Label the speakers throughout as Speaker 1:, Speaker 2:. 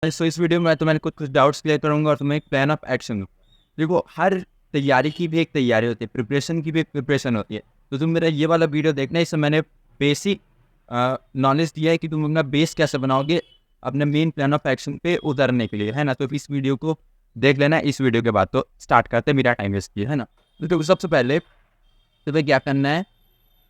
Speaker 1: सो इस वीडियो में तुम्हारे कुछ डाउट्स क्लियर करूंगा और तुम्हें एक प्लान ऑफ एक्शन दूंगा। देखो, हर तैयारी की भी एक तैयारी होती है, प्रिपरेशन की भी एक प्रिपरेशन होती है। तो तुम मेरा ये वाला वीडियो देखना, इससे मैंने बेसिक नॉलेज दिया है कि तुम अपना बेस कैसे बनाओगे अपने मेन प्लान ऑफ एक्शन पे उतरने के लिए, है ना। तो इस वीडियो को देख लेना। इस वीडियो के बाद तो स्टार्ट करते हैं, मेरा टाइम वेस्ट किया, है ना। तो देखो, सबसे पहले तुम्हें क्या करना है,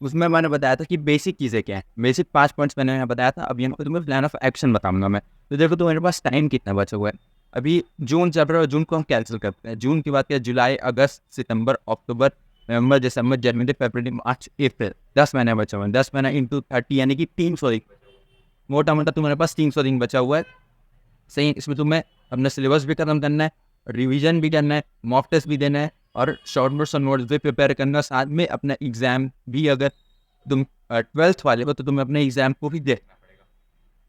Speaker 1: उसमें मैंने बताया था कि बेसिक चीज़ें क्या है। बेसिक 5 पॉइंट्स मैंने यहाँ बताया था। अब यहाँ पे तुम्हें प्लान ऑफ एक्शन बताऊंगा मैं। तो देखो, तुम्हारे पास टाइम कितना बचा हुआ है। अभी जून चल रहा है, जून को हम कैंसिल करते हैं। जून की बात करें, जुलाई, अगस्त, सितंबर, अक्टूबर, नवंबर, दिसंबर, जनवरी, फरवरी, मार्च, अप्रैल, 10 महीने बचे हुए हैं। 10 महीने इंटू 30 यानी कि 300 दिन। मोटा मोटा तुम्हारे पास 300 दिन बचा हुआ है। सही, इसमें तुम्हें अपना सिलेबस भी खत्म करना है, रिवीजन भी करना है, मॉक टेस्ट भी देना है और शॉर्ट नोट्स और नोट्स भी प्रिपेयर करना। साथ में अपना एग्जाम भी, अगर तुम 12th वाले हो तो तुम्हें अपने एग्जाम को भी देखना पड़ेगा।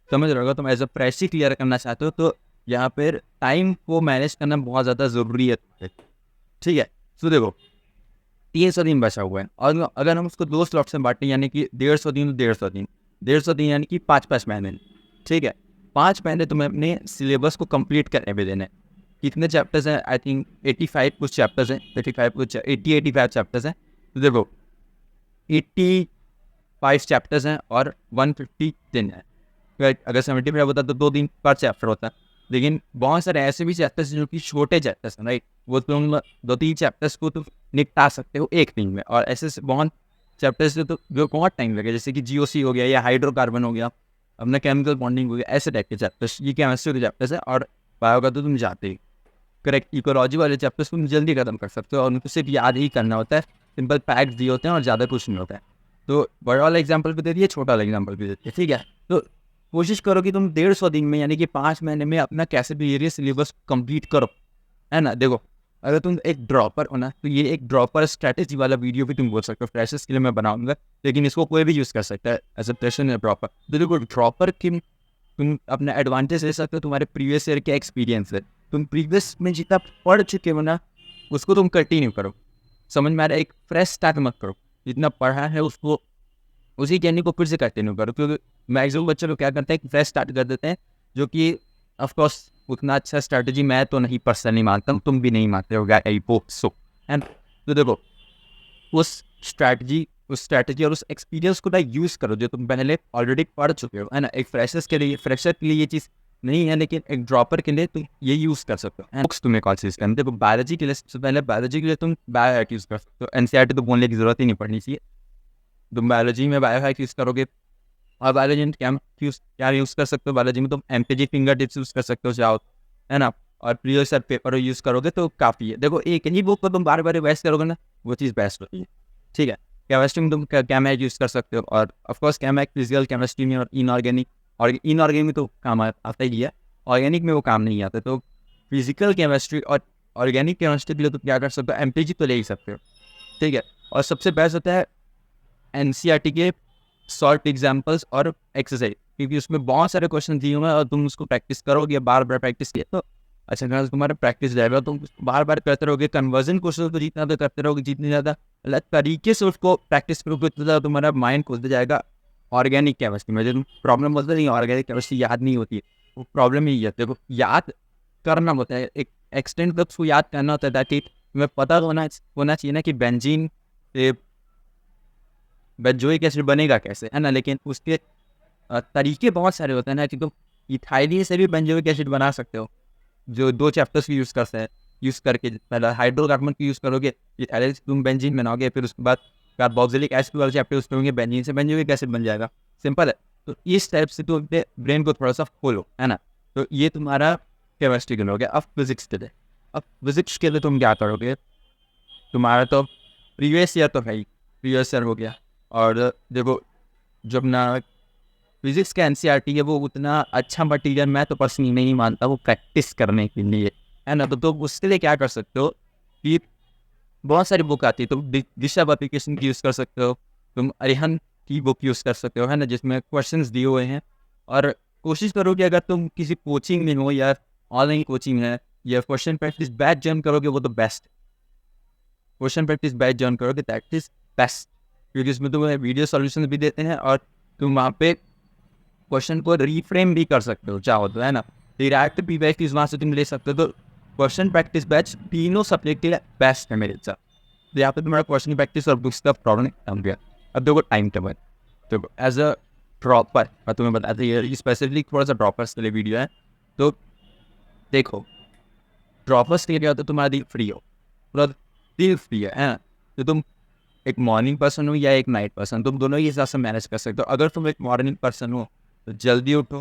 Speaker 1: समझ रहे हो, तुम एज अ फ्रेश ही क्लियर करना चाहते हो तो यहाँ पर टाइम को मैनेज करना बहुत ज़्यादा ज़रूरी है तुम्हारे। ठीक है। तो देखो, 300 दिन बचा हुआ है और अगर हम उसको 2 स्लॉट्स में बांटें, यानी कि 150 दिन, 150 दिन, 150 दिन यानी कि 5-5 महीने। ठीक है। 5 महीने तुम्हें अपने सिलेबस को कंप्लीट करने में देने हैं। कितने चैप्टर्स हैं? आई थिंक 85 कुछ चैप्टर्स हैं, 85 कुछ 80-85 चैप्टर्स हैं। तो देखो, 85 चैप्टर्स हैं और 150 दिन है। अगर 75 होता तो 2 दिन पर चैप्टर होता। लेकिन बहुत सारे ऐसे भी चैप्टर्स हैं जो कि छोटे चैप्टर्स हैं, राइट। वो तुम 2-3 चैप्टर्स को तुम निपटा सकते हो एक दिन में। और ऐसे बहुत चैप्टर्स तो जो बहुत टाइम लगे, जैसे कि जीओसी हो गया या हाइड्रोकार्बन हो गया, अपना केमिकल बॉन्डिंग हो गया, ऐसे टाइप के चैप्टर्स। ये केमिस्ट्री के चैप्टर्स है और बायो का तो तुम जाते ही। करेक्ट। इकोलॉजी वाले चैप्टर्स को तुम जल्दी खत्म कर सकते हो और उनको सिर्फ याद ही करना होता है। सिंपल फैक्ट्स दिए होते हैं और ज़्यादा कुछ नहीं होता है। तो बड़ा वाला एग्जाम्पल भी दे दिए, छोटा वाला एग्जाम्पल भी दे दिए। ठीक है। तो कोशिश करो कि तुम 150 दिन में, यानी कि 5 महीने में अपना कैसे भी एरिया सिलेबस कंप्लीट करो, है ना। देखो, अगर तुम एक ड्रॉपर हो ना, तो ये एक ड्रॉपर स्ट्रैटेजी वाला वीडियो भी तुम बोल सकते हो। फ्रेशर्स के लिए मैं बनाऊंगा, लेकिन इसको कोई भी यूज़ कर सकता है एज अ फ्रेशर या ड्रॉपर। तो देखो, ड्रॉपर की तुम अपना एडवांटेज ले सकते हो, तुम्हारे प्रीवियस ईयर के एक्सपीरियंस है। तुम प्रीवियस में जितना पढ़ चुके हो ना, उसको तुम कंटिन्यू करो। समझ में आ रहा है? एक फ्रेश स्टार्ट मत करो। जितना पढ़ा है उसको, उसी जर्नी को फिर से कंटिन्यू करो। क्योंकि मैक्सिमम बच्चे लोग क्या करते हैं, फ्रेश स्टार्ट कर देते हैं, जो कि ऑफकोर्स उतना अच्छा स्ट्रैटेजी मैं तो नहीं पर्सनली मानता हूँ, तुम भी नहीं मानते हो, आई होप सो। एंड तो देखो, उस स्ट्रैटेजी और उस एक्सपीरियंस को ना यूज़ करो जो तुम पहले ऑलरेडी पढ़ चुके हो, है ना। एक फ्रेशर के लिए ये चीज़ नहीं है, लेकिन एक ड्रॉपर के लिए तुम ये यूज़ कर सकते हो। बुक्स तुम्हें कौन सी यूज़ करनी है? देखो, बायोलॉजी के लिए सबसे पहले, बायोलॉजी के लिए तुम बायो यूज़ कर सकते हो। एनसीईआरटी तो बोलने की जरूरत ही नहीं पड़नी चाहिए। तुम बायोलॉजी में बायो यूज़ करोगे। और बायोलॉजी में क्या यूज़ कर सकते हो? बायोलॉजी में तुम एमपीजी फिंगर टिप्स यूज़ कर सकते हो, चाहो, है ना। और प्रीवियस ईयर पेपर यूज़ करोगे तो काफ़ी है। देखो, एक ही बुक को तुम बार बार रिवाइज करोगे ना, वो चीज़ बेस्ट होती है। ठीक है। केमिस्ट्री में तुम कैमैक यूज़ कर सकते हो, और ऑफकोर्स कैमैक फिजिकल केमिस्ट्री में और इनऑर्गेनिक, और इनऑर्गेनिक में तो काम आता ही है, ऑर्गेनिक में वो काम नहीं आता। तो फिजिकल केमिस्ट्री और ऑर्गेनिक केमिस्ट्री के लिए तो क्या कर सकते हो, एमपीजी तो ले ही सकते हो। ठीक है। और सबसे बेस्ट होता है एनसीईआरटी के शॉर्ट एग्जाम्पल्स और एक्सरसाइज, क्योंकि उसमें बहुत सारे क्वेश्चन दिए हुए हैं और तुम उसको प्रैक्टिस करोगे, बार बार प्रैक्टिस किया तो अच्छा खासा तुम्हारा प्रैक्टिस जाएगा। तुम बार बार करते रहोगे, कन्वर्जन क्वेश्चन को जितना ज़्यादा करते रहोगे, जितनी ज़्यादा अलग तरीके से उसको प्रैक्टिस करोगे, उतना ज़्यादा तुम्हारा माइंड खुलता जाएगा। ऑर्गेनिक केमिस्ट्री में जो तुम प्रॉब्लम बोलते नहीं, ऑर्गेनिक केमिस्ट्री याद नहीं होती है, वो प्रॉब्लम ही है। देखो, याद करना होता है, एक एक्सटेंड तक उसको याद करना होता है, ताकि तुम्हें पता होना चाहिए ना कि बेंजीन से बेंजोइक एसिड बनेगा कैसे, है ना। लेकिन उसके तरीके बहुत सारे होते हैं ना, कि तुम इथाइलिन से भी बेंजोइक एसिड बना सकते हो, जो 2 चैप्टर्स की यूज़ करके। पहले हाइड्रोकार्बन की यूज़ करोगे, इथाइलिन से तुम बेंजीन बनाओगे, फिर उसके बाद कार्बोक्सिलिक एसिड वाले चैप्टर यूज़ करोगे, बेंजीन से बेंजोइक एसिड बन जाएगा। सिंपल है। तो इस टाइप से तुम अपने ब्रेन को थोड़ा सा खोलो, है ना। तो ये तुम्हारा केमिस्ट्री के लिए हो गया। अब फिजिक्स के लिए, तुम क्या करोगे? तुम्हारा तो प्रीवियस ईयर तो है ही, प्रीवियस ईयर हो गया। और देखो, जो अपना फिजिक्स का एनसीईआरटी है, वो उतना अच्छा मटीरियल मैं तो पर्सनली नहीं मानता वो प्रैक्टिस करने के लिए, है ना। तो उसके लिए क्या कर सकते हो कि बहुत सारी बुक आती है। तुम दिशा एप्लीकेशन की यूज़ कर सकते हो, तुम अरिहंत की बुक यूज़ कर सकते हो, है ना, जिसमें क्वेश्चंस दिए हुए हैं। और कोशिश करो कि अगर तुम किसी कोचिंग में हो या ऑनलाइन कोचिंग है, या क्वेश्चन प्रैक्टिस बैच जॉइन करोगे, वो तो best. Question practice batch join करोगे, दैट इज बेस्ट, क्योंकि इसमें तुम्हें वीडियो सॉल्यूशन भी देते हैं और तुम वहाँ पे क्वेश्चन को रीफ्रेम भी कर सकते हो चाहो तो, है ना। डायरेक्ट पी बैच वहाँ से तुम ले सकते हो। तो क्वेश्चन प्रैक्टिस बैच तीनों सब्जेक्ट के लिए बेस्ट है मेरे हिसाब। तो यहाँ पे तुम्हारा क्वेश्चन प्रैक्टिस और बुक्स का प्रॉब्लम कम गया। अब देखो टाइम टेबल, तो एज अ ड्रॉपर मैं तुम्हें बताती है, स्पेसिफिकली थोड़ा सा ड्रॉपर्स के लिए वीडियो है। तो देखो ड्रॉपर्स के लिए क्या होता है, तुम्हारा दिल फ्री हो, पूरा दिल फ्री है ना। तो तुम एक मॉर्निंग पर्सन हो या एक नाइट पर्सन, तुम दोनों ही हिसाब से मैनेज कर सकते हो। अगर तुम एक मॉर्निंग पर्सन हो तो जल्दी उठो,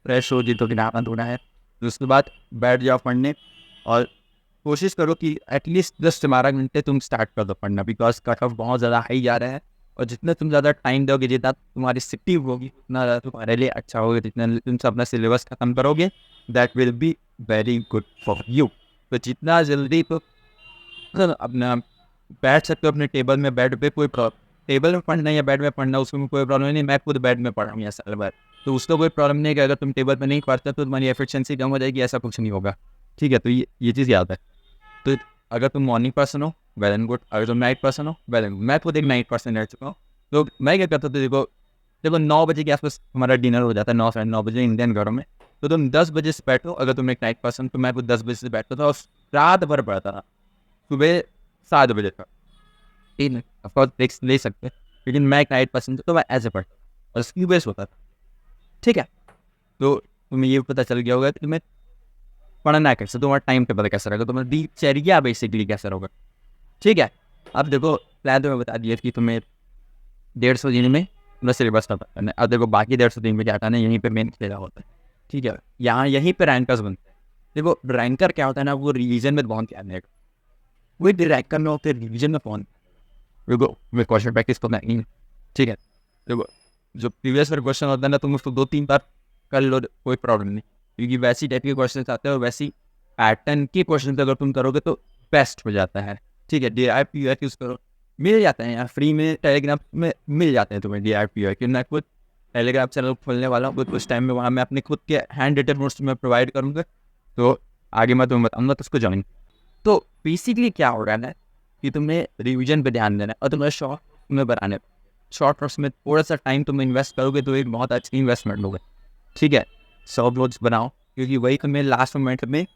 Speaker 1: फ्रेश हो, जितो कि नहाना धोना है, तो उसके बाद बैठ जाओ पढ़ने। और कोशिश करो कि एटलीस्ट 10 से 12 घंटे तुम स्टार्ट कर दो पढ़ना, बिकॉज कट ऑफ बहुत ज़्यादा हाई जा रहा है। और जितना तुम ज़्यादा टाइम दोगे, जितना तुम्हारी सिटी होगी, उतना ज़्यादा तुम्हारे लिए अच्छा होगा। जितना तुम अपना सिलेबस खत्म करोगे, that will be very good for you. तो जितना जल्दी तो अपना बैठ सकते हो अपने टेबल में, बेड पे कोई टेबल में पढ़ना या बेड में पढ़ना, उसमें कोई प्रॉब्लम नहीं। मैं खुद बेड में पढ़ रहा हूँ साल भर, तो उसका कोई प्रॉब्लम नहीं है कि अगर तुम टेबल पे नहीं पढ़ते तो तुम्हारी एफिशिएंसी कम हो जाएगी, ऐसा कुछ नहीं होगा। ठीक है, तो ये चीज़ याद है। तो अगर तुम मॉर्निंग पर्सन हो, वेल एंड गुड। अगर तुम नाइट पर्सन हो, वेल एंड गुड। मैं खुद एक नाइट पर्सन रह चुका हूँ। तो मैं क्या करता था, देखो 9 बजे के आसपास हमारा डिनर हो जाता है, 9 साढ़े 9 बजे इंडियन घरों में। तो तुम 10 बजे से बैठो, अगर तुम एक नाइट पर्सन, तो मैं खुद 10 बजे से बैठता था और रात भर पढ़ता था, सुबह 7 बजे तक। ठीक है, ऑफकोर्स ब्रेक्स ले सकते हैं, लेकिन मैं एक नाइट पर्सन था तो मैं ऐसे पढ़ता और स्क्यू बेस होता था। ठीक है, तो तुम्हें ये पता चल गया होगा कि तुम्हें पढ़ना कैसे, तुम्हारा टाइम टेबल कैसा रहेगा, तुम्हारा दिनचर्या बेसिकली कैसा होगा। ठीक है, अब देखो प्लान तो मैं बता दिया कि तुम्हें 150 दिन में पूरा सिलेबस खत्म करना है। अब देखो बाकी 150 दिन में क्या करना है, यहीं पे मेन खेला होता है। ठीक है, यहाँ यहीं पे रैंकर्स बनते हैं। देखो रैंकर क्या होता है ना, वो रिवीजन में बहुत ध्यान देगा। वो रैंकर में होते रिवीजन में कौन, देखो मैं क्वेश्चन प्रैक्टिस तो नहीं। ठीक है, देखो जो प्रीवियस ईयर क्वेश्चन होता है ना, तुम उसको 2-3 बार कर लो, कोई प्रॉब्लम नहीं, क्योंकि वैसी टाइप के क्वेश्चन आते हैं और वैसी पैटर्न के क्वेश्चन अगर तुम करोगे तो बेस्ट हो जाता है। ठीक है, DIPUR यूज़ करो, मिल जाते हैं यार फ्री में, टेलीग्राम में मिल जाते हैं तुम्हें DIPUR के। मैं खुद टेलीग्राम चैनल खोलने वाला हूँ कुछ टाइम में, वहाँ मैं अपने खुद के हैंड रिटन नोट्स में प्रोवाइड करूँगा, तो आगे मैं तुम्हें बताऊँगा, तो उसको ज्वाइन। तो बेसिकली क्या हो रहा है कि तुम्हें रिवीजन पे ध्यान देना है और तुम्हें शॉर्ट में बनाने, शॉर्ट नोट्स में थोड़ा सा टाइम तुम इन्वेस्ट करोगे तो एक बहुत अच्छी इन्वेस्टमेंट होगा। ठीक है, 100 नोट्स बनाओ, क्योंकि वही तुम्हें लास्ट मोमेंट में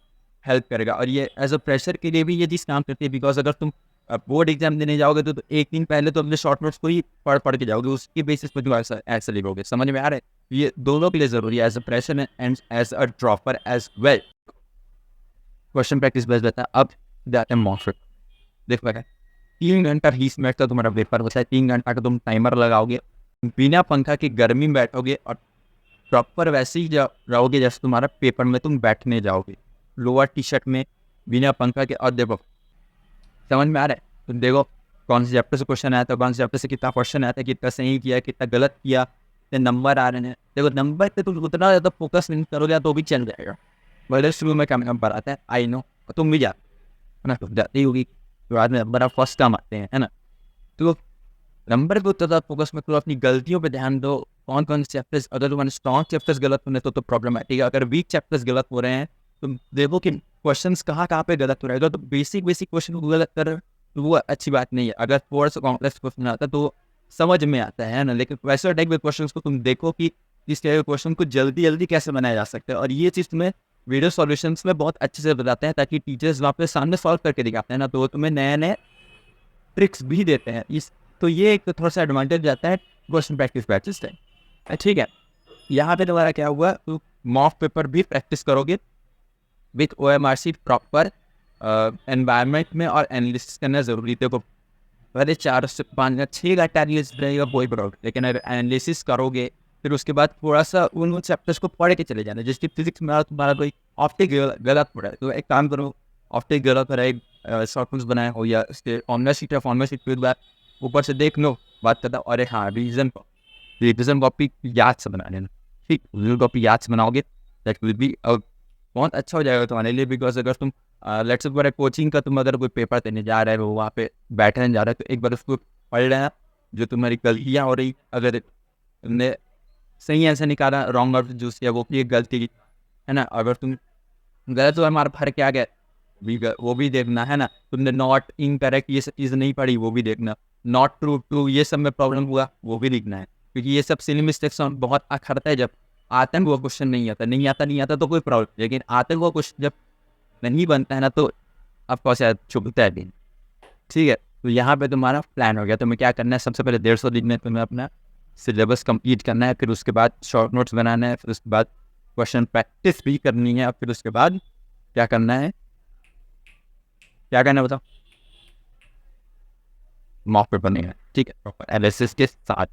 Speaker 1: हेल्प करेगा। और ये एज अ प्रेशर के लिए भी ये चीज़ काम करती है, बिकॉज अगर तुम बोर्ड एग्जाम देने जाओगे तो एक दिन पहले तो अपने शॉर्ट नोट्स को ही पढ़ के जाओगे, उसके बेसिस पर तुम ऐसा लिखोगे। समझ में आ रहा है, ये दोनों के लिए ज़रूरी है, as a fresher and as a dropper as well. Question practice best रहता है। अब जाते हैं मॉक टेस्ट। देख पाएगा 3 घंटा 20 मिनट का तुम्हारा पेपर होता है, 3 घंटा का तुम टाइमर लगाओगे, बिना पंखा की गर्मी में बैठोगे और प्रॉपर वैसे ही रहोगे जैसे तुम्हारा पेपर में तुम बैठने जाओगे, लोअर टी-शर्ट में, बिना पंखा के। और देखो समझ में आ रहा है, तो देखो कौन से चैप्टर से क्वेश्चन आया था, कौन से चैप्टर से कितना क्वेश्चन आया था, कितना सही किया, कितना गलत किया, कितने नंबर आ रहे हैं। देखो नंबर पे तुम उतना ज़्यादा फोकस नहीं करोगे तो भी चल जाएगा, भले शुरू में कम नंबर आता है, आई नो, तुम भी जाते है ना, तुम जाती होगी, तो बाद में नंबर आप फर्स्ट कम आते हैं, है ना। तो नंबर पे उतना ज़्यादा फोकस मत करो, अपनी गलतियों पे ध्यान दो। कौन कौन से चैप्टर्स, अगर तुम्हारे स्ट्रॉन्ग चैप्टर्स गलत होने तो प्रॉब्लमेटिक है, अगर वीक चैप्टर्स गलत हो रहे हैं तो देखो कि क्वेश्चंस कहाँ पे गलत हो रहा है। तो बेसिक क्वेश्चन को गलत कर तो वो अच्छी बात नहीं है। अगर थोड़ा सा कॉम्प्लेक्स क्वेश्चन आता है तो समझ में आता है ना, लेकिन वैसे टाइप के क्वेश्चन को तुम देखो कि इस टाइप के क्वेश्चन को जल्दी कैसे बनाया जा सकता है, और ये चीज़ तुम्हें वीडियो सॉल्यूशंस में बहुत अच्छे से बताते हैं, ताकि टीचर्स वहाँ पे सामने सॉल्व करके दिखाते हैं ना, तो तुम्हें नए ट्रिक्स भी देते हैं। तो ये एक थोड़ा सा एडवांटेज जाता है क्वेश्चन प्रैक्टिस बैचेस से। ठीक है, यहाँ पे तुम्हारा क्या हुआ, तो मॉक पेपर भी प्रैक्टिस करोगे विथ OMRC प्रॉपर एनवायरनमेंट में, और एनालिसिस करना ज़रूरी है। पहले 4 से 5 या 6 घंटा एनालिसिस रहेगा कोई प्रॉब्लम, लेकिन अगर एनालिसिस करोगे फिर उसके बाद थोड़ा सा उन चैप्टर्स को पढ़ के चले जाना। जैसे फिजिक्स में तुम्हारा कोई ऑप्टिक गलत पड़ा है, तो एक काम करो, ऑप्टिक गलत पड़ा है, शॉर्ट बनाया हो या उसके फॉर्मुला शीट पे बार ऊपर से देख लो, बात करता। और हाँ, रिविजन कॉपी याद से बना लेना। ठीक, रिविजन कॉपी याद से बनाओगे दैट विल बी बहुत अच्छा हो जाएगा तुम्हारे लिए। बिकॉज अगर तुम लेट्स से तुम्हारे कोचिंग का तुम अगर कोई पेपर देने जा रहे हो, वहाँ पे बैठने जा रहे हो, तो एक बार उसको पढ़ लेना, जो तुम्हारी गलतियाँ हो रही, अगर तुमने सही आंसर निकाला, रॉन्ग आंसर चूज किया, वो भी एक गलती है ना। अगर तुम गलत तो हमारा फर्क क्या गया वो भी देखना है ना। तुमने नॉट इनकरेक्ट ये सब चीज़ नहीं पढ़ी, वो भी देखना। नॉट ट्रू ये सब में प्रॉब्लम हुआ, वो भी लिखना है, क्योंकि ये सब सिली मिस्टेक्स बहुत अखरता है जब आता है वो क्वेश्चन नहीं आता तो कोई प्रॉब्लम, लेकिन आता है वो क्वेश्चन जब नहीं बनता है ना तो आपको शायद चुभता है दिन। ठीक है, तो यहाँ पे तुम्हारा प्लान हो गया। तुम्हें क्या करना है, सबसे पहले 150 दिन में तुम्हें अपना सिलेबस कंप्लीट करना है, फिर उसके बाद शॉर्ट नोट्स बनाना है, फिर उसके बाद क्वेश्चन प्रैक्टिस भी करनी है, और फिर उसके बाद क्या करना है, बताओ, मॉक पेपर बनेगा। ठीक है, प्रॉपर एनालिसिस के साथ।